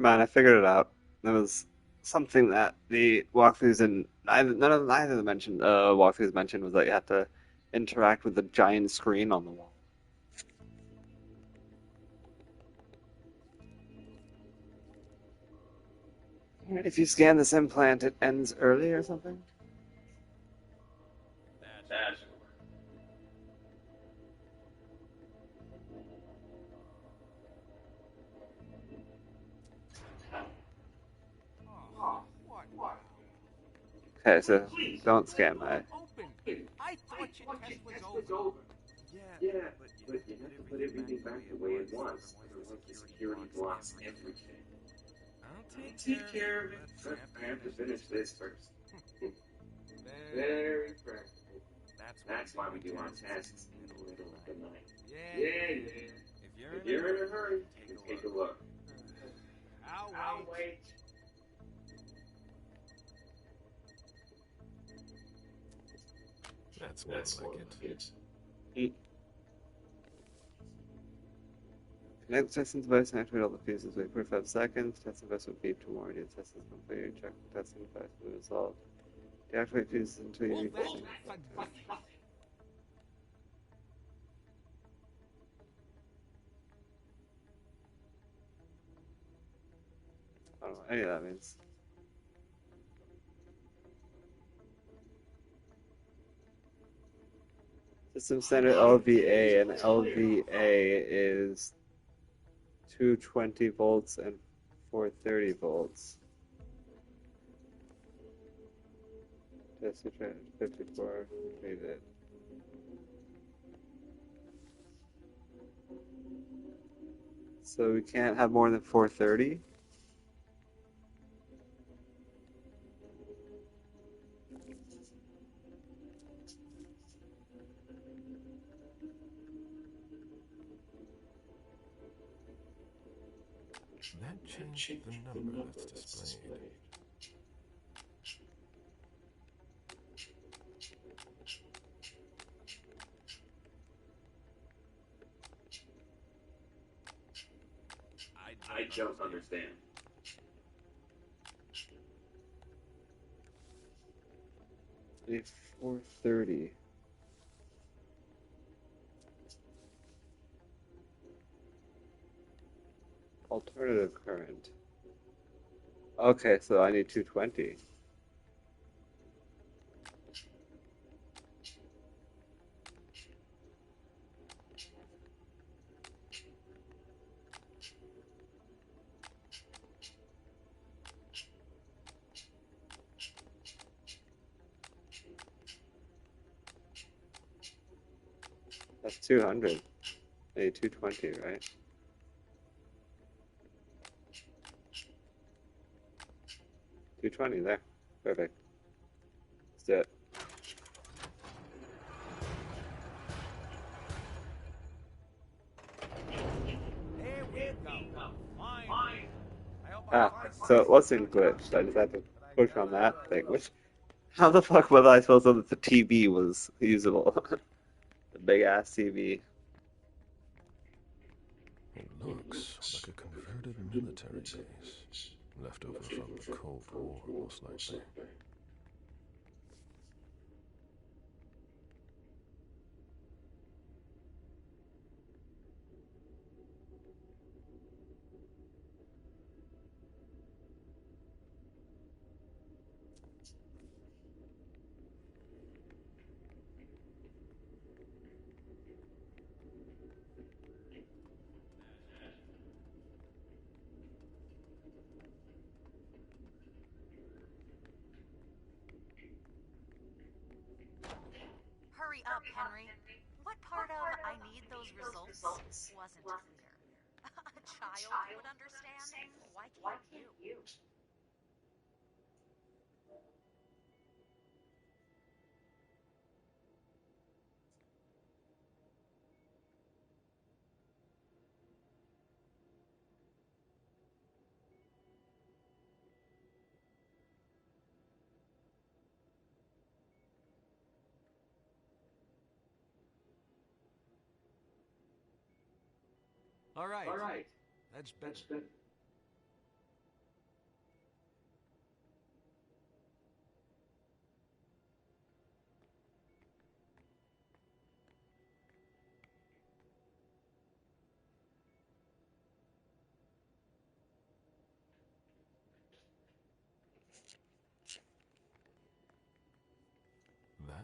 Man, I figured it out. There was something that the walkthroughs and neither of the mentioned walkthroughs mentioned was that you had to interact with the giant screen on the wall. Alright, if you scan this implant, it ends early or something? That's Oh, what now? Okay, so Please, don't scan my. open. I thought your test was over. Yeah, but you have to put everything back the way it was. Otherwise, the security blocks everything. I'll take care of it, but I have to finish this first. Very practical. That's why we do our tests in the middle of the night. Yeah. If you're in a hurry, take a look. I'll wait. That's more like it. Connect the testing device and activate all the fuses. Wait 45 seconds. Testing device will beep to warn you. The test is complete. Check the testing device will be resolved. Deactivate fuses until you All reach. that for nothing. I don't know what any of that means. System standard LVA, and LVA is 220 volts and 430 volts. Test 54 completed. So we can't have more than 430? That changed the number that's displayed. I don't understand. I need 430. Alternative current. Okay, so I need 220. That's 200. I need 220, right? 220 there. Perfect. Let's do it. There we go. Fine. I hope I'm Ah, fine. so it wasn't glitched. I just had to But I push on that thing. gotta. Which, how the fuck was I supposed to know that the TV was usable? The big ass TV. It looks like a converted military base. Left over from the Cold War, most likely. Hurry up, Henry. What part of I need those results wasn't clear? A child would understand. Why can't you? All right. That's better.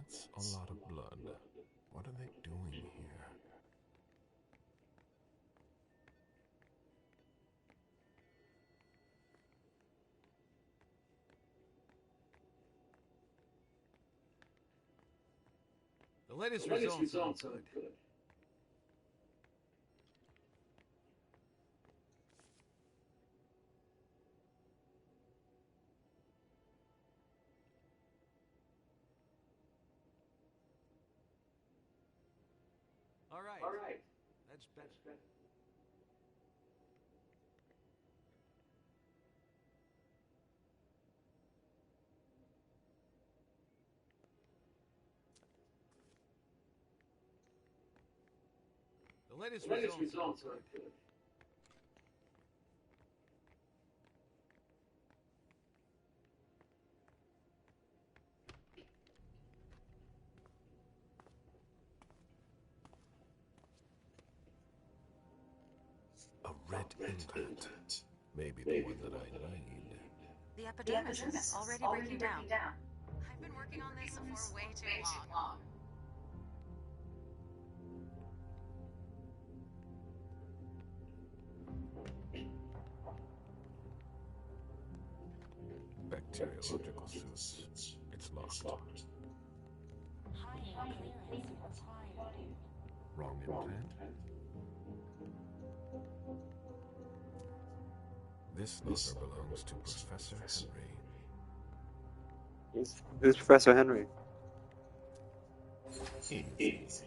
That's a lot of blood. What are they doing here? The latest results aren't good. All right. That's better. The latest results aren't good. A red implant. Maybe the one that I need. The epidermis is already breaking down. I've been working on this for way too long. Bacteriological suits. It's locked. Wrong implant? This locker belongs to Professor Henry. Who's Professor Henry? Easy.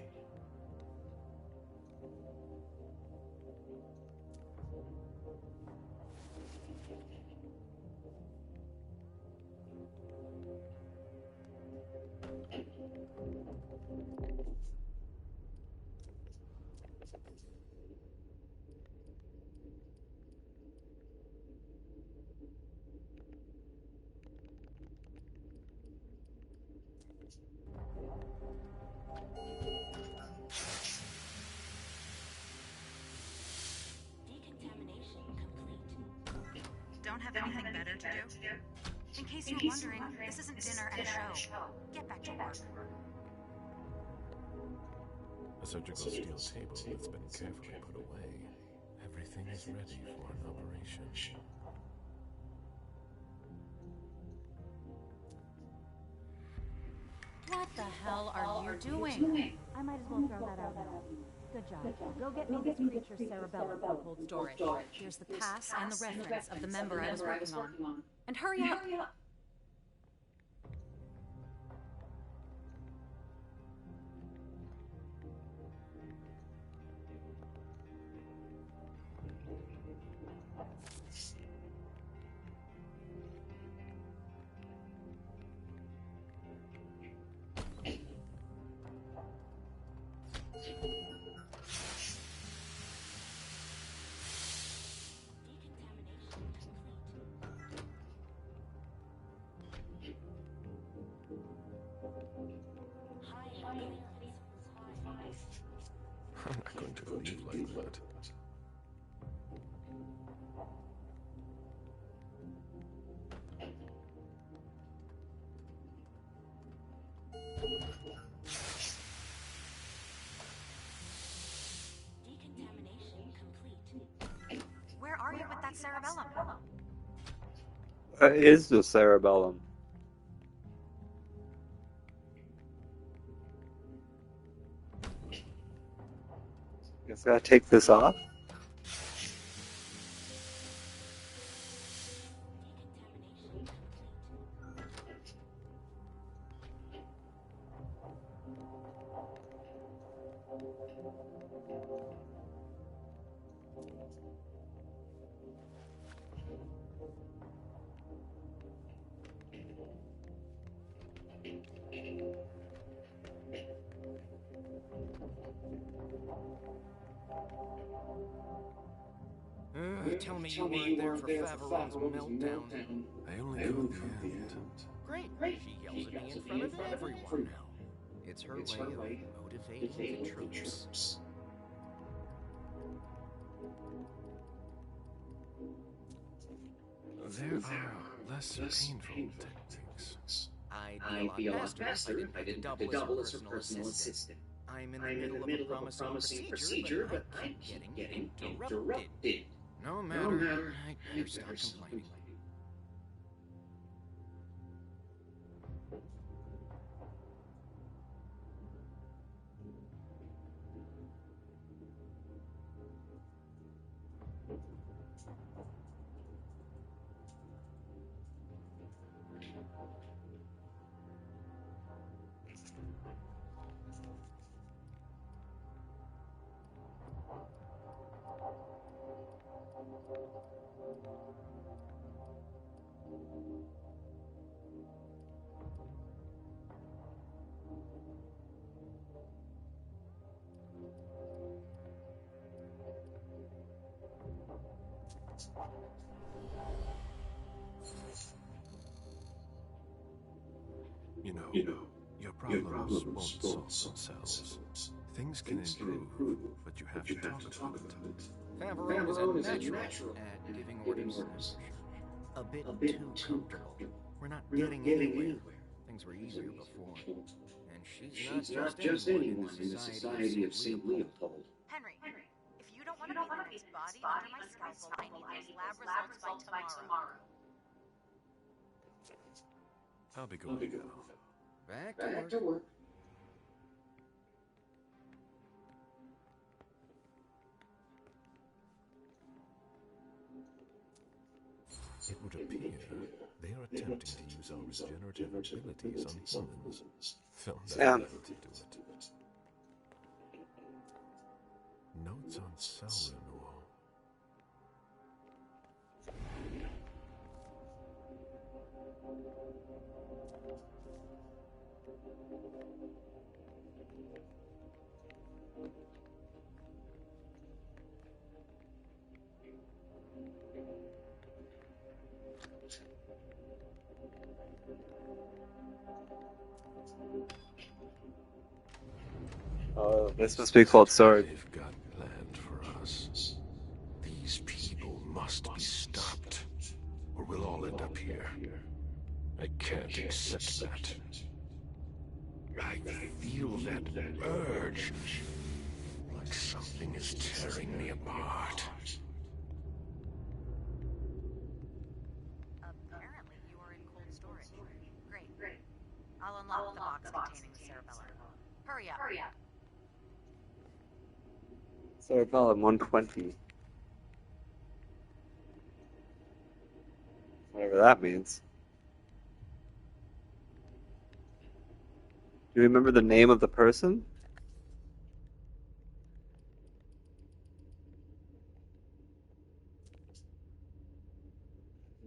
Don't have anything better to do? In case you're wondering, this isn't dinner and a show. Get back to work. A surgical steel table that's been carefully put away. Everything is ready for an operation. What the hell are you doing? I might as well throw that out now. Good job. Go get me this creature's cerebellum from cold storage. Here's the pass and the reference of the member I was working on. And hurry up! I'm not going to leave like that. Where are you with that cerebellum? What is the cerebellum? Guess I gotta take this off. Tell me you weren't there for Faveron's meltdown. I only caught the end. Great. She yells at me in front of everyone now. It's her way of motivating the troops. There are less painful techniques. I'd be a lot faster if I didn't have to double as her personal assistant. I'm in the middle of a promising procedure, but I keep getting interrupted. No matter, I'd better stop complaining. You know, your problems won't solve themselves. Things can improve, but you have to talk about it. Favorone is a natural at giving orders. A bit too comfortable. We're not getting anywhere. Things were easier before. And she's not just anyone in the society of St. Leopold. Henry, if you don't want to be the next body under my scalpel, I need those lab results by tomorrow. I'll be going now. Back to work. It would appear they are attempting to use our regenerative abilities on humans. They'll never be able to do it. Notes on cell renewal. Oh, this must be called Sword. They've got planned for us. These people must be stopped, or we'll all end up here. I can't accept that. I feel that urge, like something is tearing me apart. Apparently you are in cold storage. Great. I'll unlock the box containing the cerebellum. Hurry up. Cerebellum 120. Whatever that means. Do you remember the name of the person?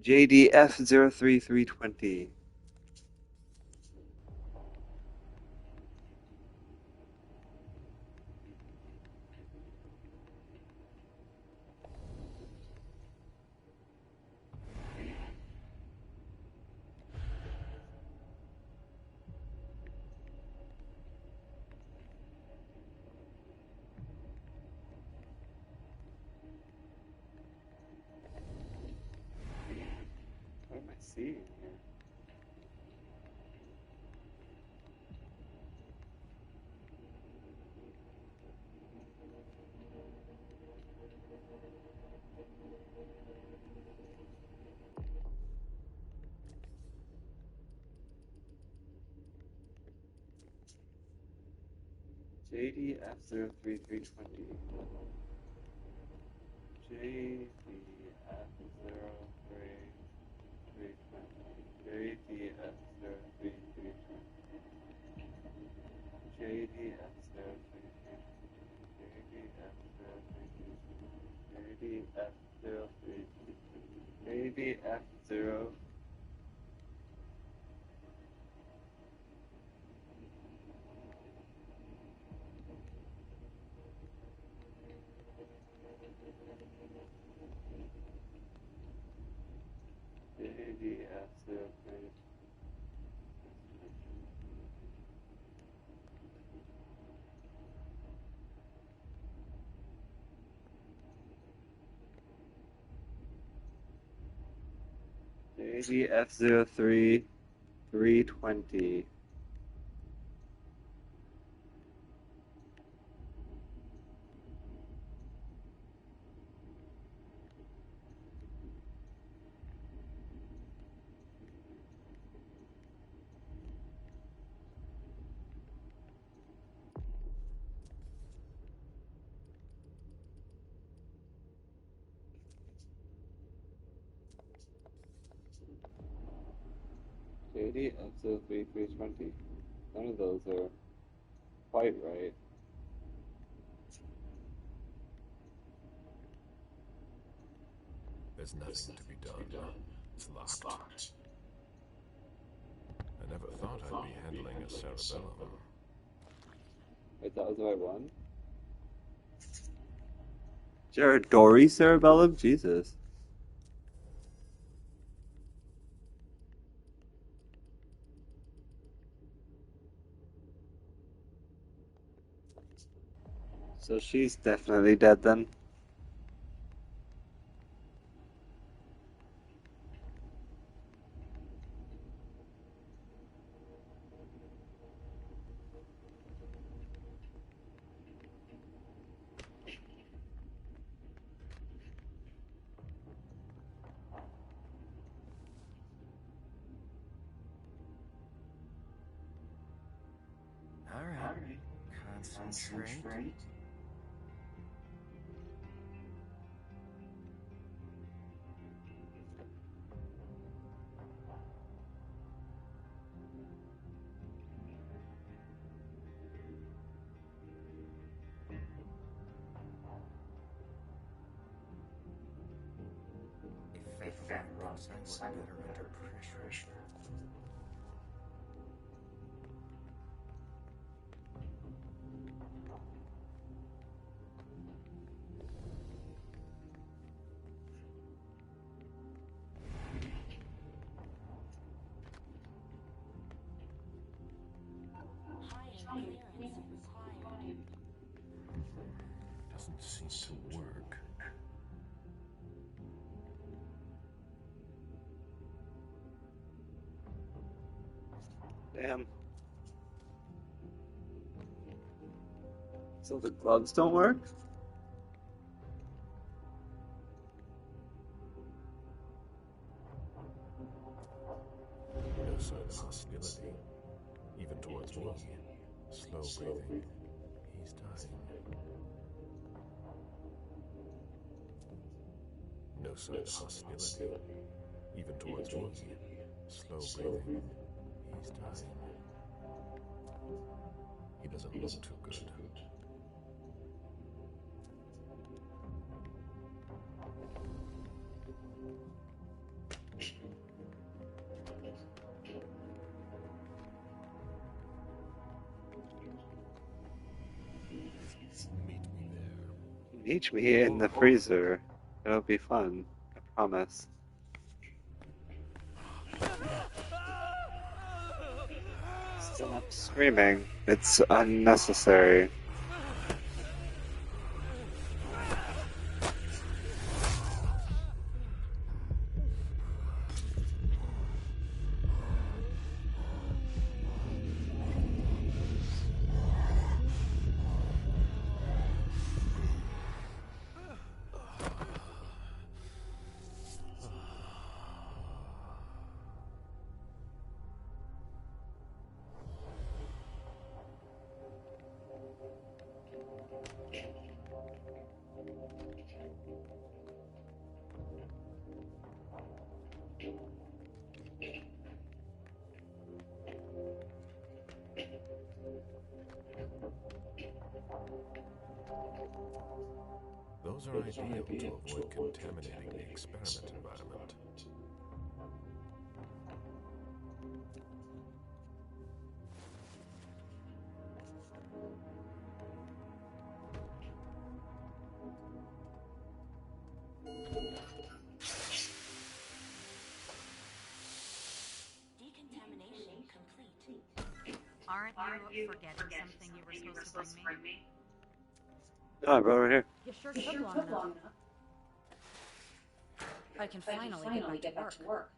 JDF03320. What am I seeing here? JDF03320. JDF0. JDF03. 320. JD, SO3, 320. None of those are quite right. There's nothing to be done. It's locked. I never thought I'd be handling a cerebellum. Wait, that was the right one? Jared Dory cerebellum? Jesus. So she's definitely dead then. Alright. Concentrate. If that runs, I work better under pressure. Doesn't seem to work. Damn. So the gloves don't work? No sign of hostility, even towards me. Slow breathing. He's dying. No sign of hostility, even towards me. Slow breathing. He's dying. He doesn't look too good. Meet me there. Meet me in the freezer. It'll be fun. I promise. Stop screaming. It's unnecessary. Those are ideal to avoid contaminating the experiment environment. Decontamination complete. Aren't you forgetting something you were supposed to bring me? Oh, I brought it right here. You sure took long enough. I can finally get back to work.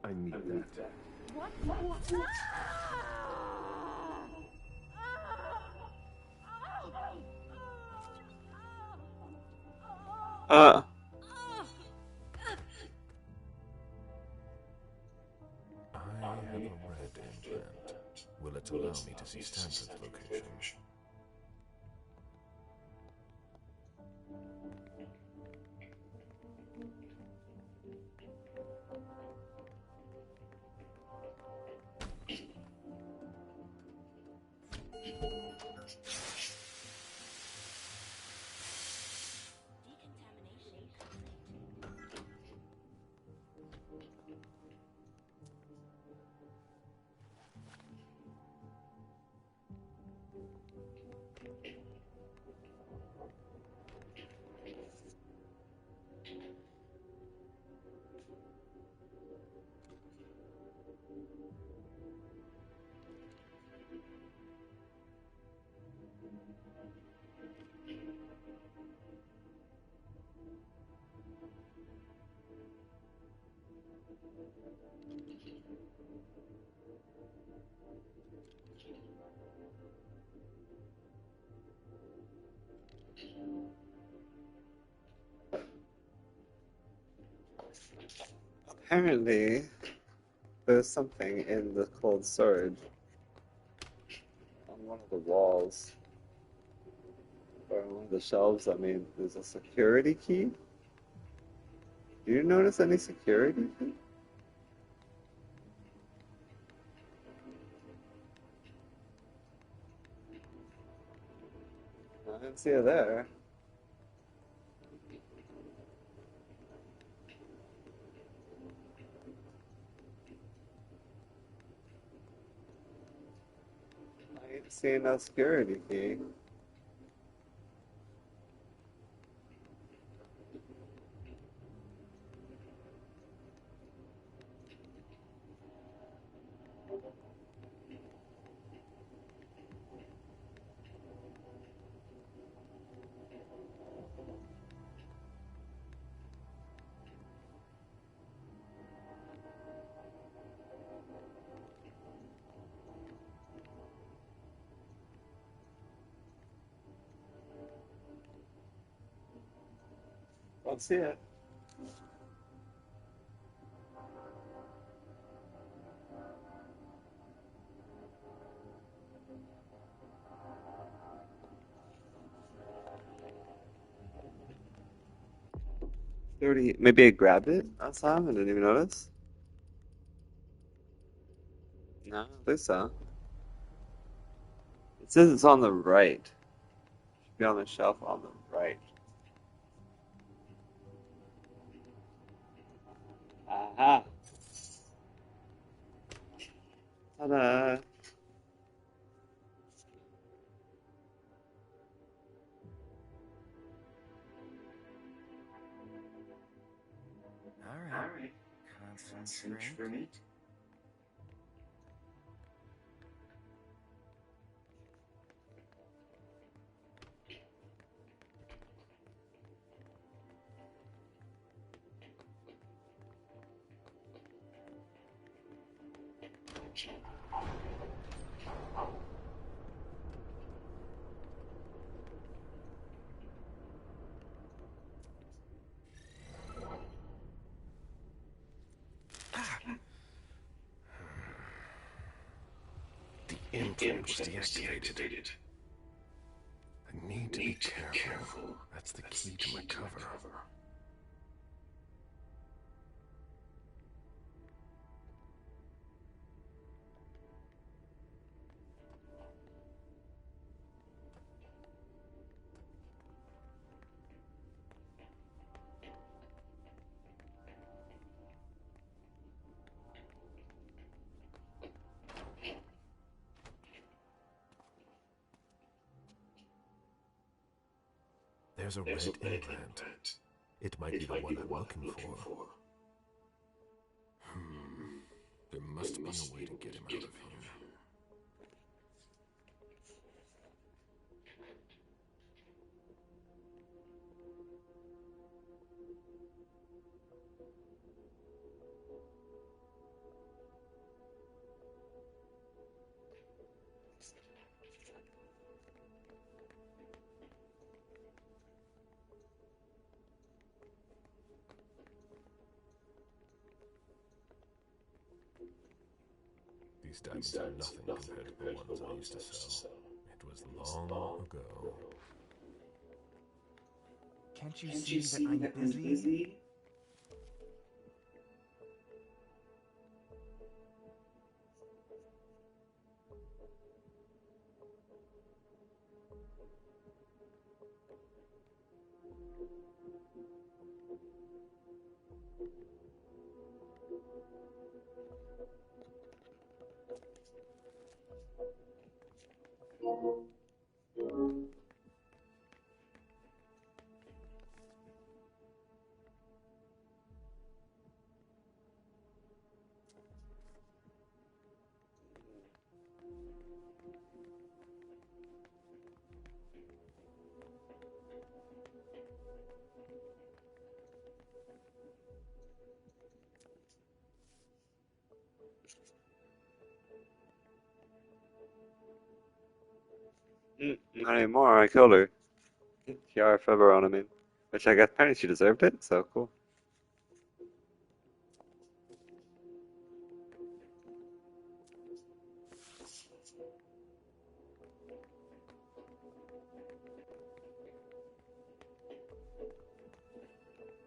I need that. What? Uh, I have a red implant. Will it allow me to see Stanford's location? apparently, there's something in the cold storage on one of the walls, or on one of the shelves. I mean, there's a security key. Do you notice any security key? I didn't see it there. I ain't seeing no security key. Don't see it. Maybe I grabbed it last time and didn't even notice. No, I don't think so. It says it's on the right. Should be on the shelf on the right. Aha! Ta-da! Alright. Concentrate. The implant was deactivated. I need to be careful. That's the key to my cover. There's a red implant. It might be the one I'm looking for. There must be a way to get him out of here. These diamonds are nothing compared to the ones I used to sell. It was long ago. Can't you see that I'm busy? Not anymore, I killed her. Kiara Feveron, I mean. Which I guess apparently she deserved it, so cool.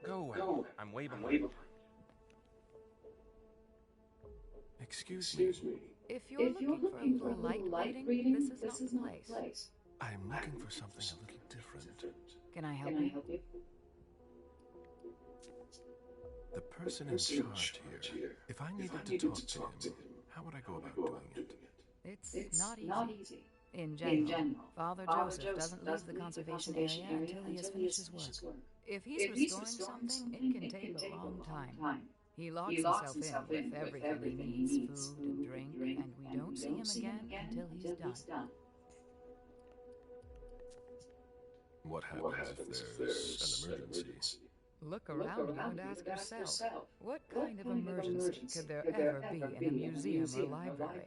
Go away. I'm way behind. Excuse me. If you're looking for a little light reading, this is not the place. I'm looking for something a little different. Can I help you? The person in charge here, if I needed to talk to him, how would I go about doing it? It's not easy. In general, Father Joseph doesn't leave the conservation area until he has finished his work. If he's restoring something, it can take a long time. He locks himself in with everything he needs, food and drink, and we don't see him again until he's done. What happens if there's an emergency? Look around you and ask yourself, what kind of emergency could there ever be in a museum or library?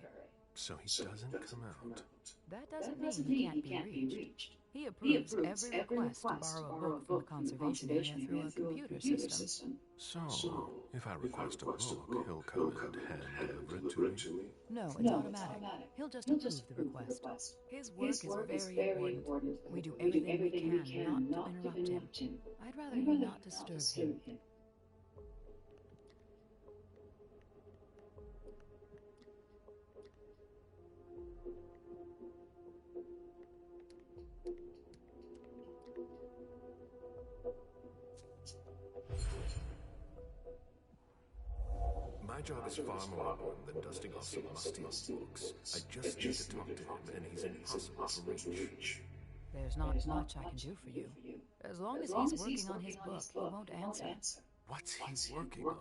So he doesn't come out. That doesn't mean he can't be reached. He approves every request to borrow a book from the conservation area through a computer system. So, if I request a book, he'll come and hand deliver it to me? No, it's automatic. He'll just approve the request. His work is very important. We do everything we can not to interrupt him. I'd rather you not disturb him. My job is far more important than dusting off some musty old books. I just need to talk to him, and he's impossible to reach. There's not much I can do for you. As long as he's working on his book, he won't answer. What's he working on?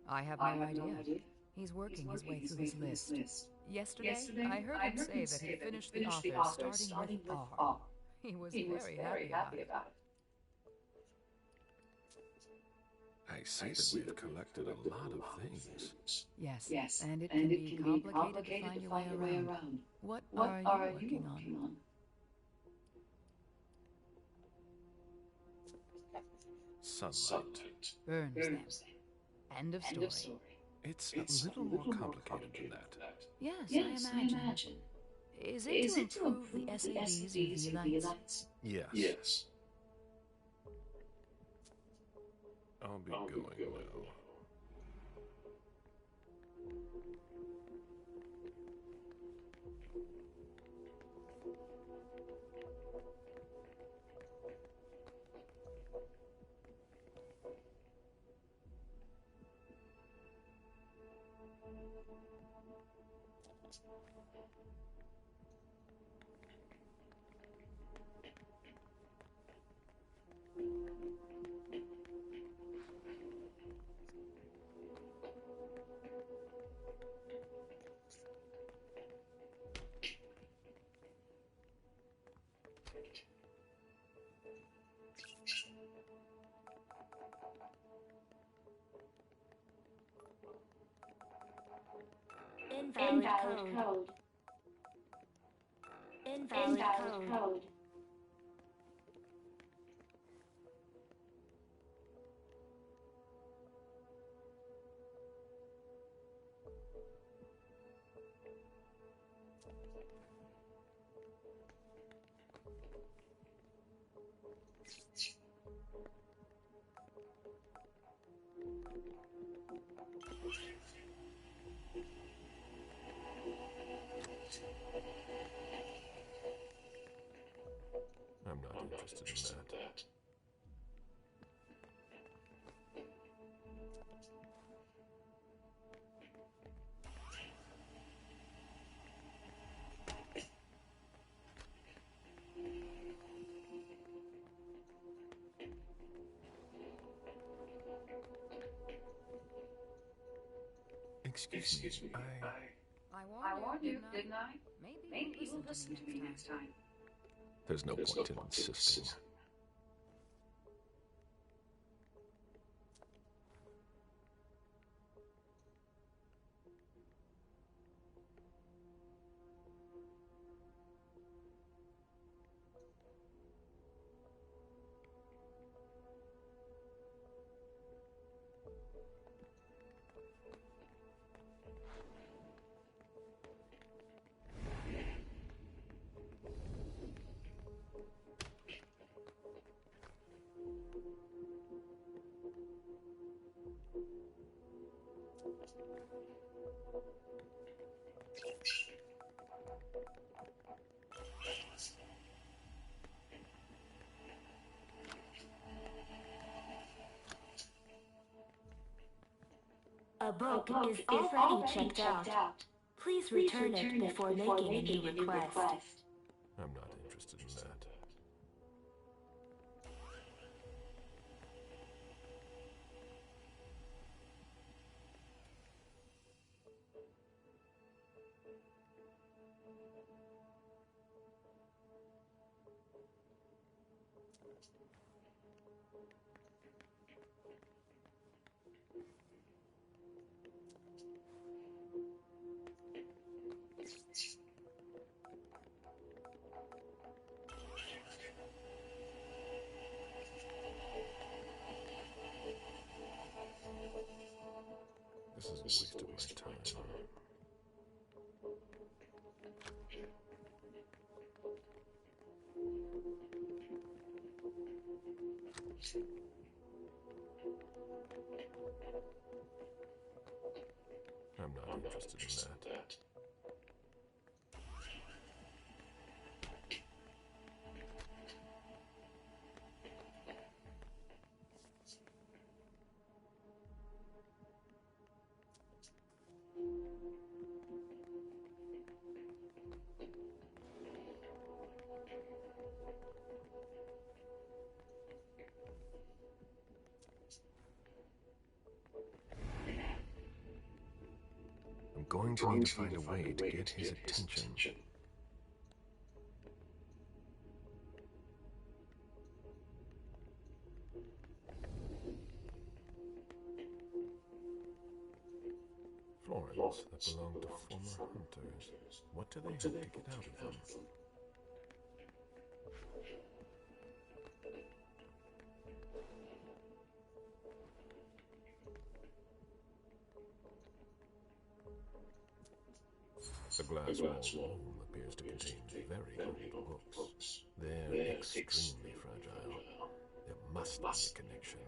I have no idea. He's working his way through his list. Yesterday, I heard him say that he finished the author starting with R. He was very happy about it. I see that we've collected a lot of things. Yes, and it can be complicated to find your way around. What are you working on? Sunlight. Burns them. End of story. It's a little more complicated than that. Yes, I imagine. Is it to improve the SAB's UV lights? Yes. I'll be going now. Invalid code. Invalid code. I'm not interested in that. Excuse me, I warned you, didn't I? Maybe you'll listen to me next time. There's no point in insisting. A book is already checked out. Please return it before making a new request. I'm not interested in that. This is a waste of my time. I'm not interested in that. I'm going to need to find a way to get his attention. Florins that belong to former hunters. What do they hope to get out of them? The glass wall room appears to contain very old books. They're extremely fragile. There must be a connection.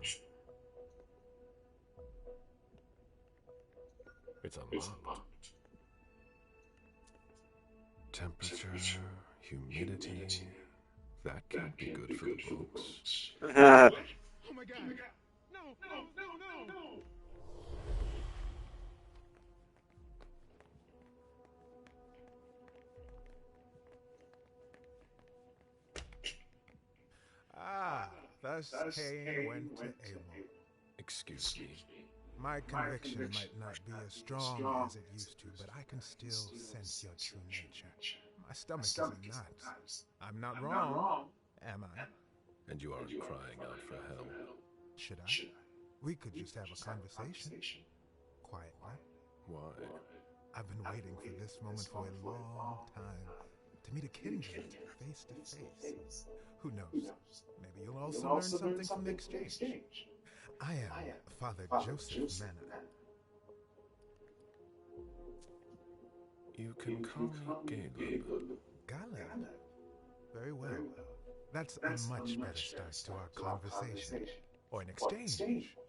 It's unlocked. Temperature, humidity. That can't be good for the books. Oh my god! No! Thus Cain went to Abel. Excuse me. My conviction might not be as strong as it used to, but I can still sense your true nature. My stomach is in knots. I'm not wrong, am I? And you aren't crying out for help. Should I? We could just have a conversation. Quietly. Why? I've been waiting for this moment for a long time. To meet a kindred face to face. Who knows? Maybe you'll also learn something from the exchange. I am Father Joseph Manna. You can call me Caleb. Galeb? Very well. That's a much better start to our conversation, or an exchange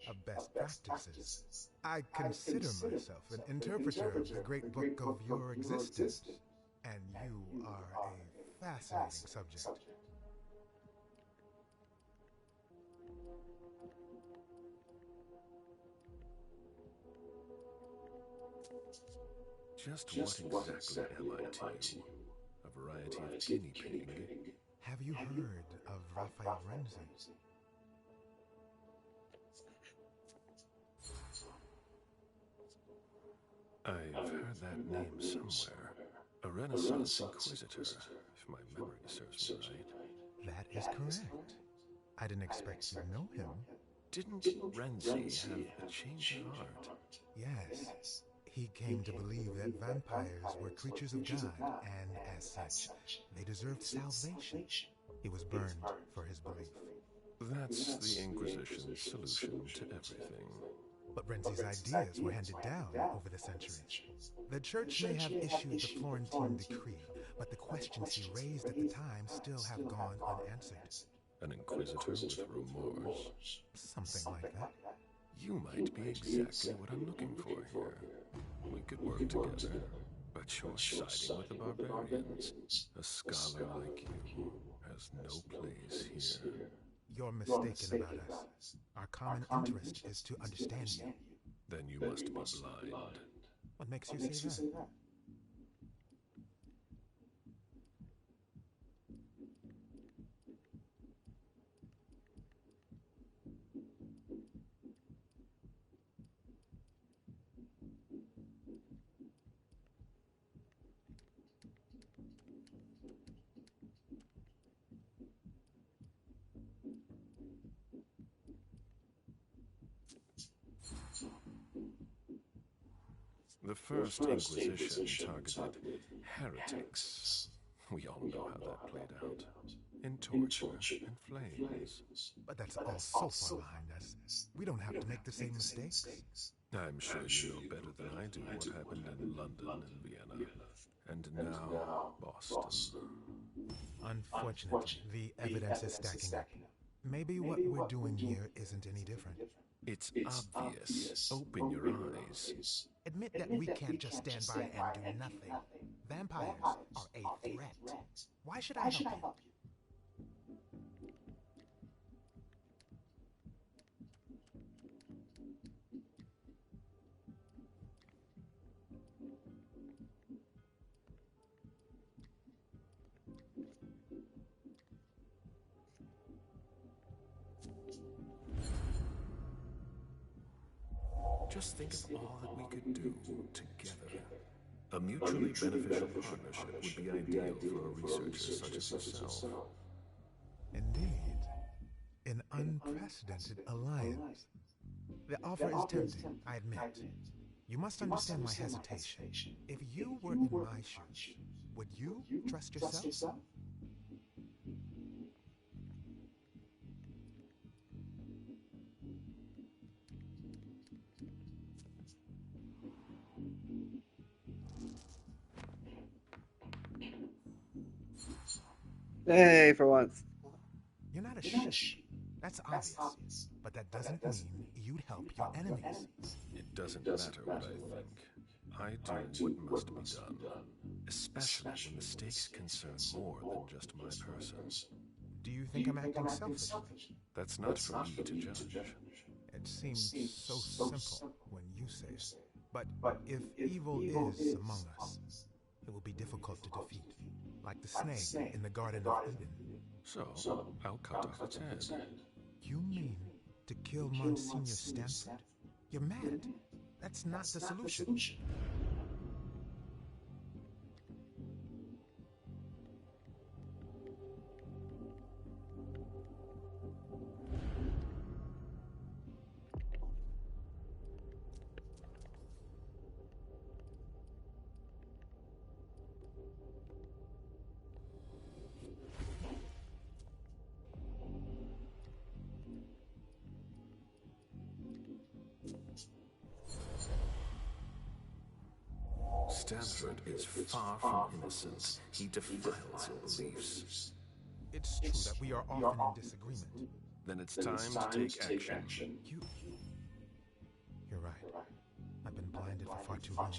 of best practices. I consider myself an interpreter of the great book of your existence, and you are a fascinating subject. Just what exactly am I to you? A variety of guinea pig? Have you heard of Raphael Renzi? I've heard that name somewhere. A Renaissance inquisitor, if my memory serves me right. That is correct. I didn't expect you'd know him. Didn't Renzi have a change of heart? Yes. He came to believe that vampires were creatures of God, and as such, they deserved salvation. He was burned for his belief. That's the Inquisition's solution to everything. But Renzi's ideas were handed down over the centuries. The church may have issued the Florentine decree, but the questions he raised at the time still have gone unanswered. An inquisitor with remorse? Something like that. You might be exactly what I'm looking for here. We could work together, but you're siding with the barbarians. A scholar like you has no place here. You're mistaken about us. Our common interest is to understand you. Then you must be blind. What makes you say that? The First Inquisition targeted heretics. We all know how that played out. In torture and flames. But that's all so far behind us. We don't have to make the same mistakes. I'm sure you know better than I do what happened in London and Vienna. And now, Boston. Unfortunately, the evidence is stacking up. Maybe what we're doing here isn't any different. It's obvious. Open your eyes. Admit that we can't just stand by and do nothing. Vampires are a threat. Why should I help you? Just think of all that we could do together. A mutually beneficial partnership would be ideal for a researcher such as yourself. Indeed. An unprecedented alliance. The offer is tempting, I admit. You must understand my hesitation. If you were in my shoes, would you trust yourself? Hey, for once. You're not a sheep. That's obvious. But that doesn't mean you'd help your enemies. It doesn't matter what I think. I do what must be done, especially when the stakes concern more than just my person. Do you think I'm acting selfishly? That's not for me to judge. It seems so simple when you say it. But if evil is among us, it will be difficult to defeat. Like the snake in the Garden of Eden. So, I'll cut off its head. You mean to kill Monsignor Stanford? You're mad. That's not the solution. Stanford is far from innocent. He defiles your beliefs. It's true that we are often in disagreement. Then it's time to take action. You're right. I've been blinded for far too long.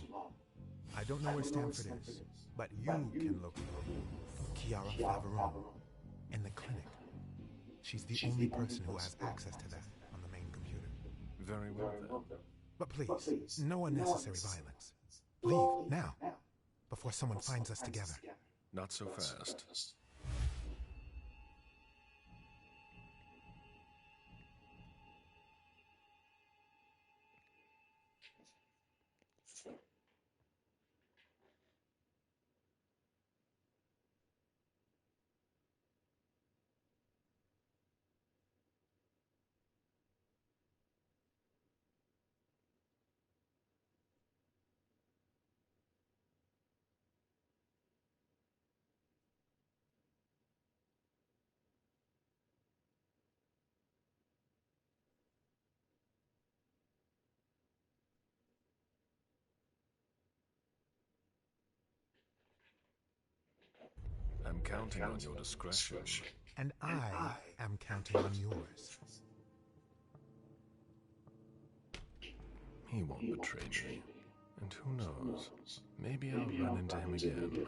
I don't know where Stanford is, but you can locate Kiara Faveron in the clinic. She's the only person who has access to that on the main computer. Very well, then. But please, no unnecessary violence. Leave, now, before someone finds us together. Not so fast. I'm counting on your discretion. And I am counting on yours. He won't betray me. And who knows? Maybe I'll run into him again.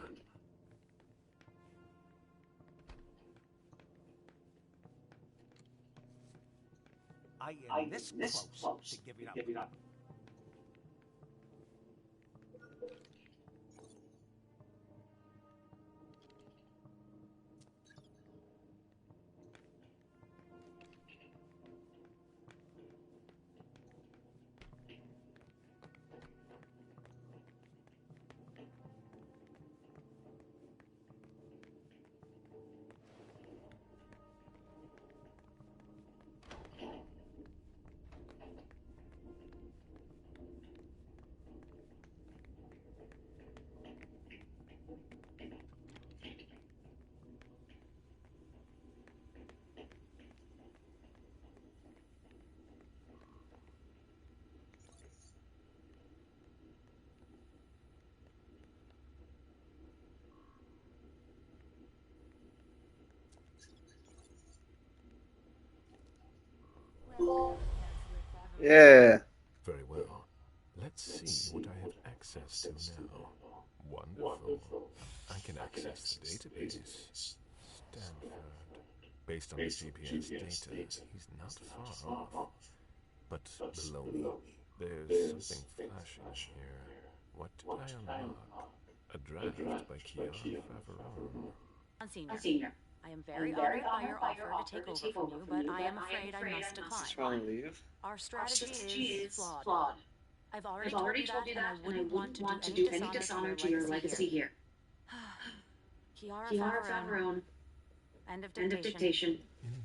I am this close to giving up. Yeah. Very well. Let's see what I have access to now. Wonderful. I can access the database. Stanford. Based on the GPS data, he's not far off. But below me, there's something flashing here. What did I unlock? A draft by Kiara Faveron. Senior, I am very honored by your offer to take over from you, but I am afraid I must Just decline. trying to leave. Our strategy is flawed. I've already told you that, and I wouldn't want to do any dishonor to your legacy here. Kiara Faveron. End of dictation.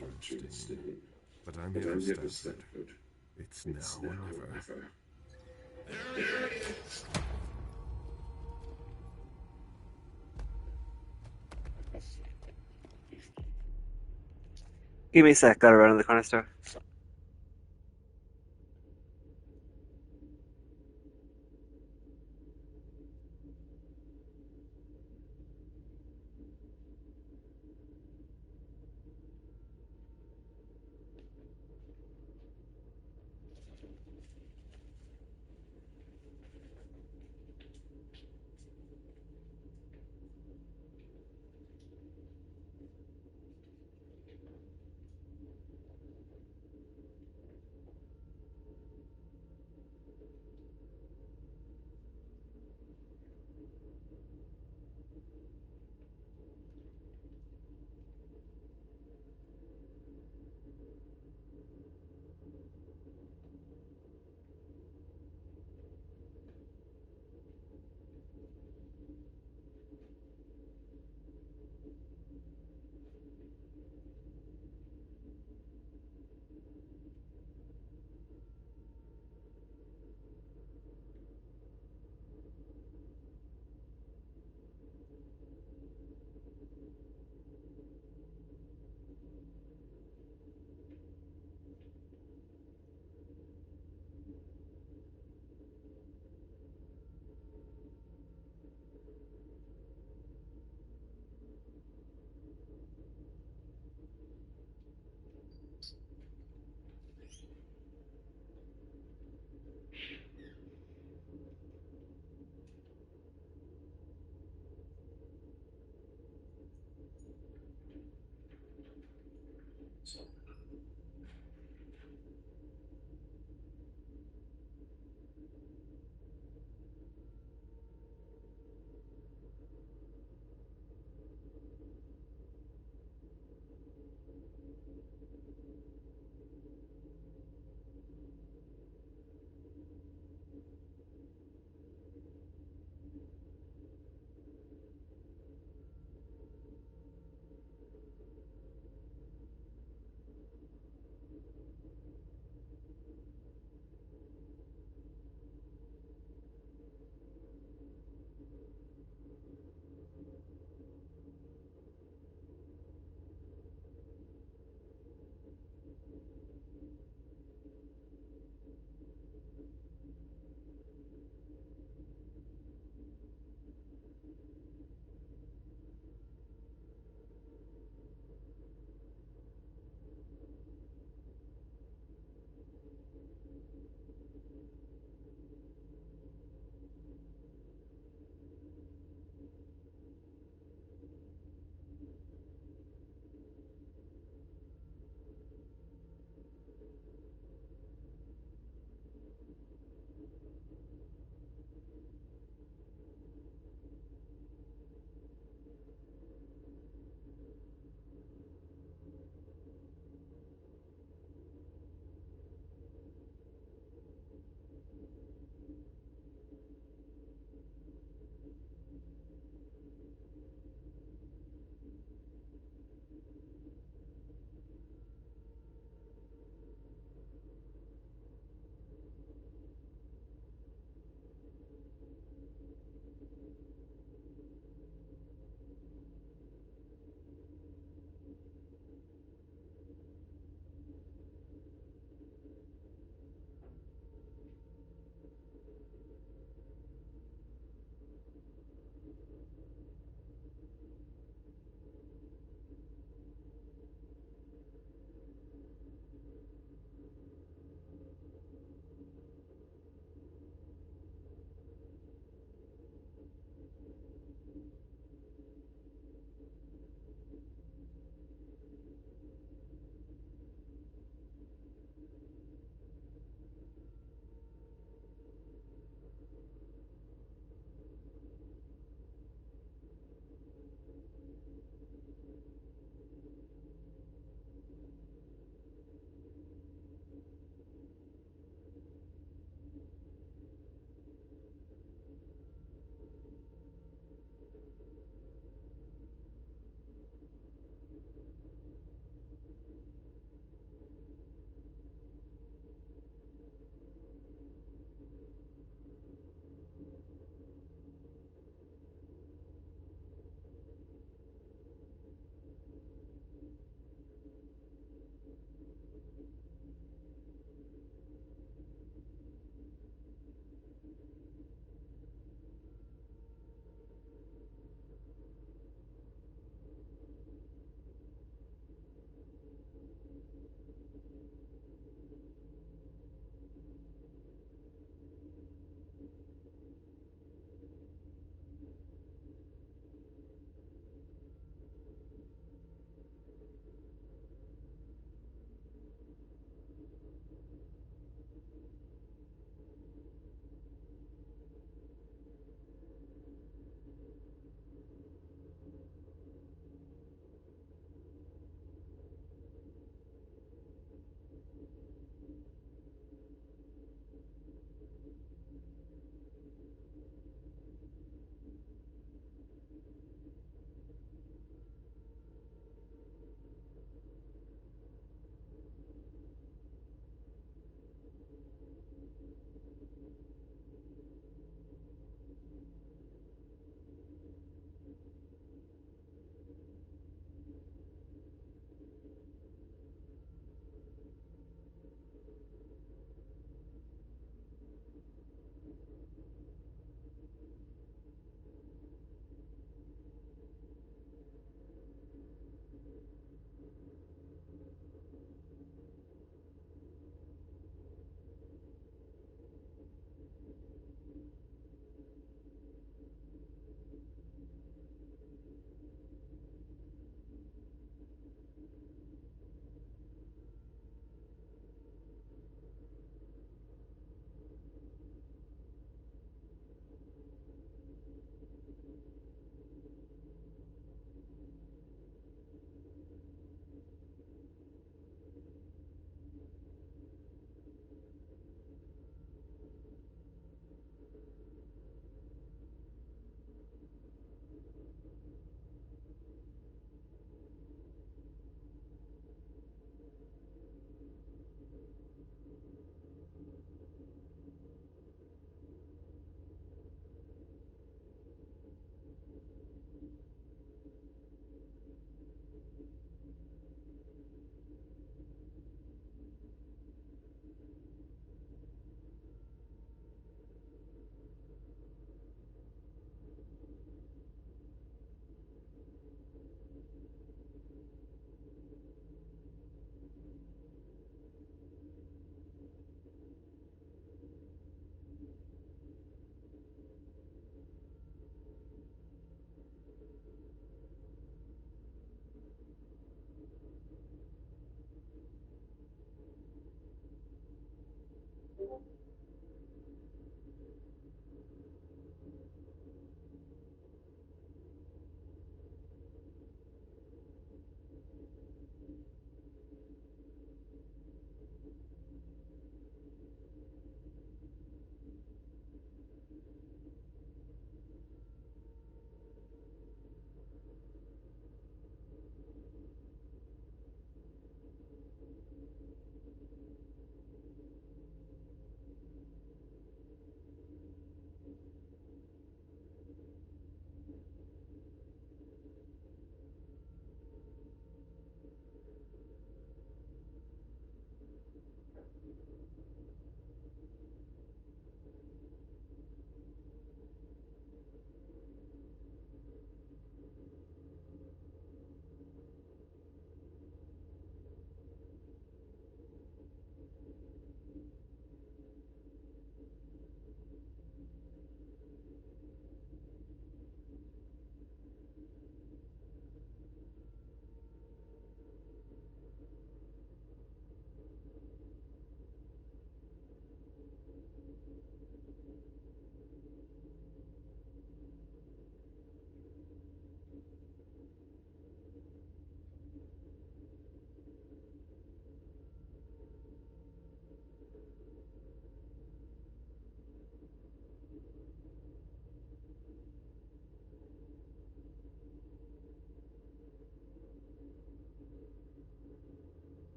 Interesting. But I'm here for Stanford. It's now or never. Give me a sec, gotta run to the corner store.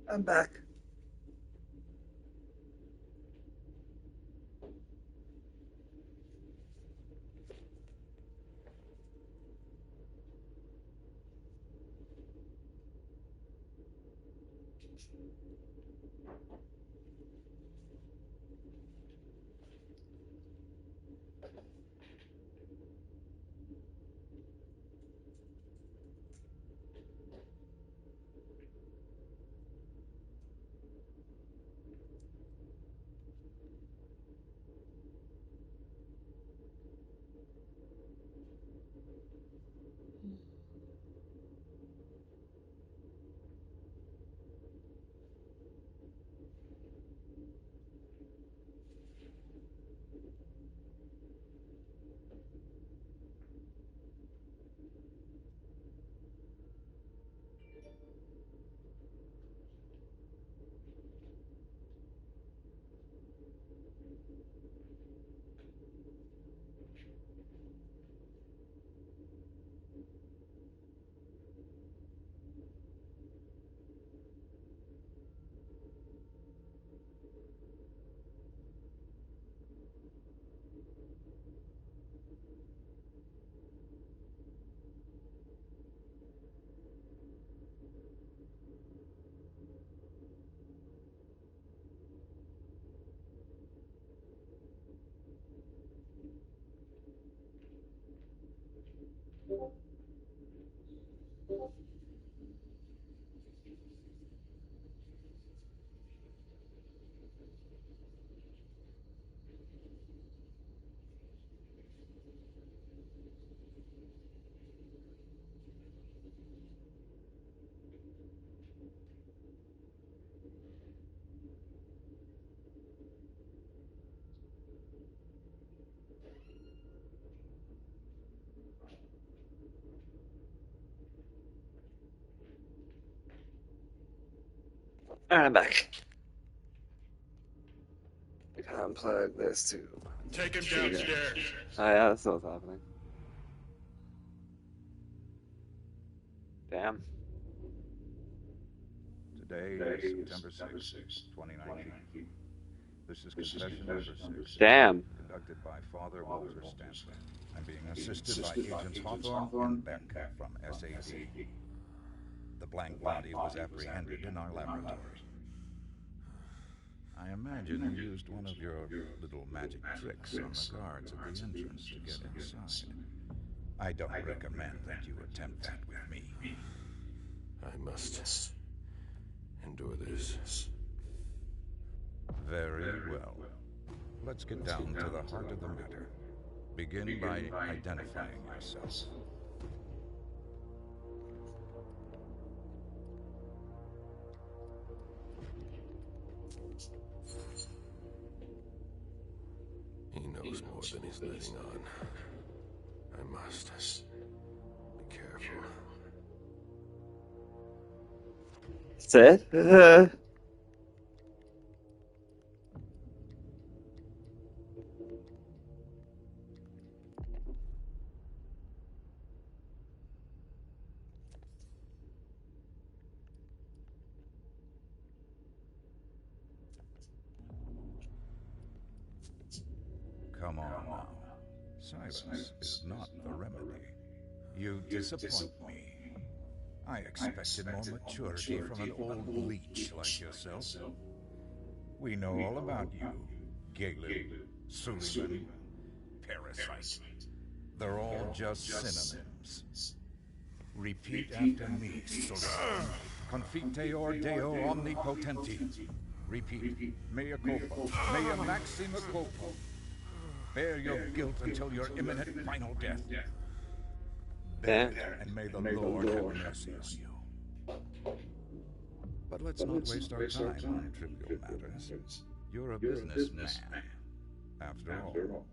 I'm back. I'm back. I gotta unplug this too. Take him downstairs. Oh yeah, that's what's happening. Damn. Today is September 6th, 2019. This is confession number 6, Damn. conducted by Father Walter Stanley. I'm being assisted by Agents Hawthorne and Beck from SAD. The blank body was apprehended in our laboratory. I imagine you used one of your little magic tricks on the guards at the entrance to get inside. I don't recommend that you attempt that with me. I must endure this. Very well. Let's get down to the heart of the matter. Begin by identifying yourself. He knows more than he's letting on. I must be careful. That's it? Come on now. Silence is not the remedy. You disappoint me. I expected more maturity from an old leech like yourself. We know all about you. Galen, Suleiman, Parasite. They're all just synonyms. Repeat after me, Suleiman. Confite or Deo omnipotenti. Repeat, mea culpa, mea maxima culpa. Bear your guilt until your imminent final death. Bear it, and may the Lord have mercy on you. But let's not waste our time on trivial matters. You're a businessman. After all,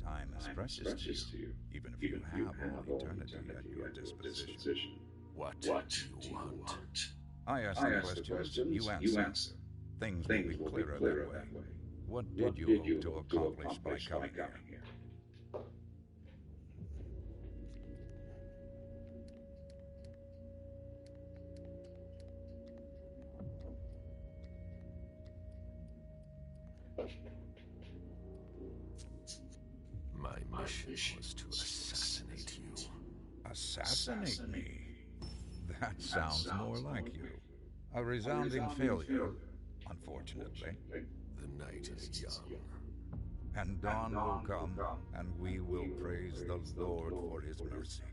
time is precious to you, even if you have all eternity at your disposition. What do you want? I ask the questions, you answer. Things will be clearer that way. What did you hope to accomplish by coming here? mission was to assassinate you. Assassinate me? That sounds more like you. A resounding failure, unfortunately. The night is young. And dawn will come, and we will praise the Lord for his mercy.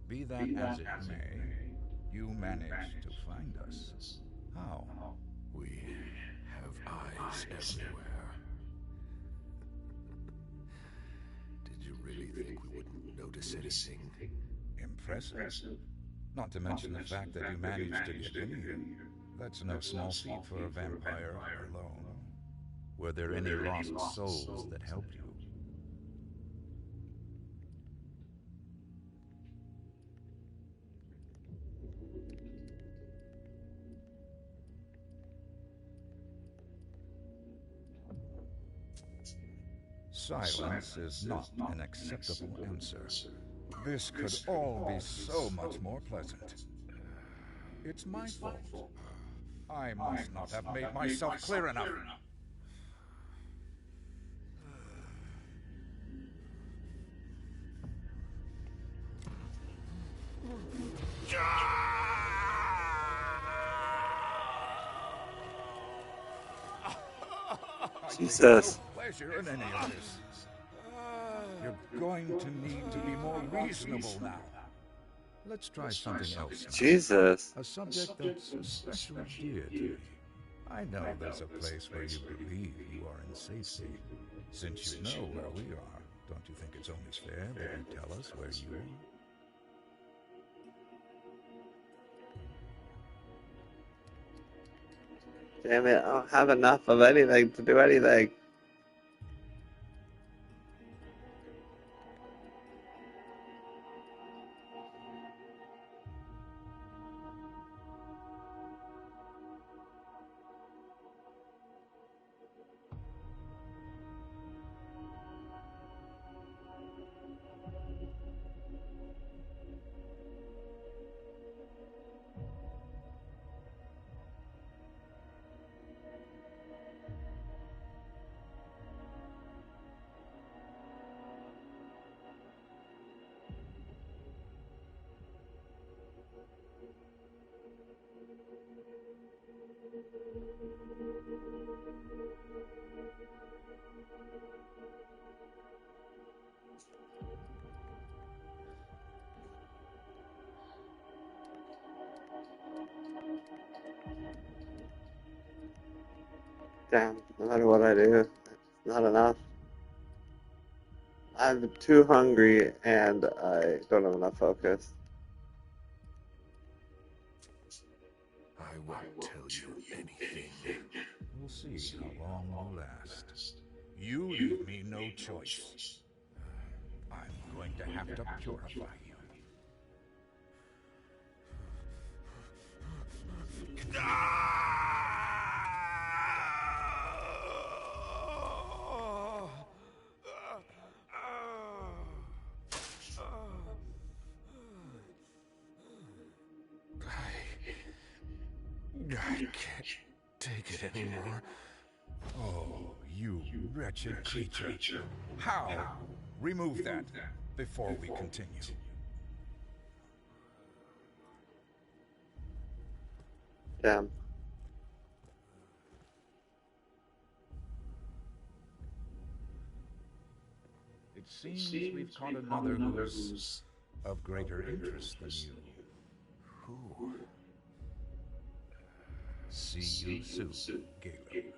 Be that as it may, you managed to find us. How? We have eyes everywhere. Did you really think we wouldn't notice anything? Impressive. Not to mention the fact that you managed to get in here. That's no small feat for a vampire alone. Were there any lost souls that helped you? Silence is not an acceptable answer. This could all be so much more pleasant. It's my fault. I must not have made myself clear enough. Jesus. No pleasure in any of this. You're going to need to be more reasonable now. Let's try something else now. Jesus. A subject that's especially dear to me. I know there's a place where you believe you are in safety. Since you know where we are, don't you think it's only fair that you tell us where you are? Damn it, I don't have enough of anything to do anything. Damn, no matter what I do, it's not enough. I'm too hungry and I don't have enough focus. I won't tell you anything. We'll see how long you last. You leave me no choice. I'm going to have to purify you. I can't take it anymore. Oh, you wretched creature. How? Remove that before we continue. Damn. It seems we've caught another who's of greater interest than you. Who? See you soon, Galen.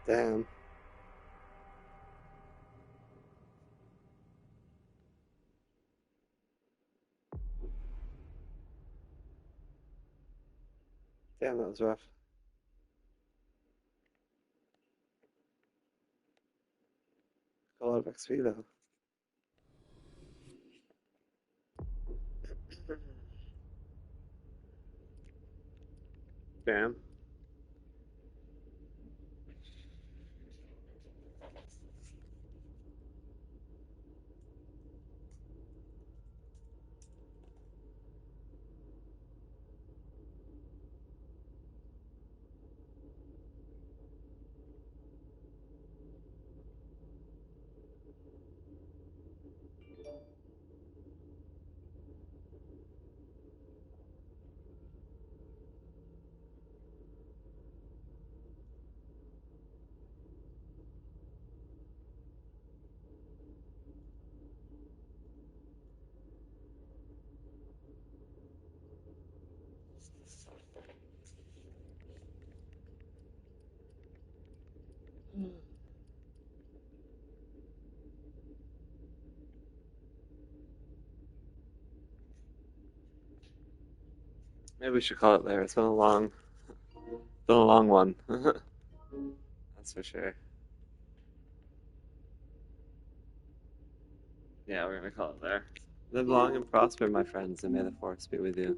Damn. Damn, that was rough. A lot of XP though. Damn. Maybe we should call it there. It's been a long one. That's for sure. Yeah, we're gonna call it there. Live long and prosper, my friends, and may the force be with you.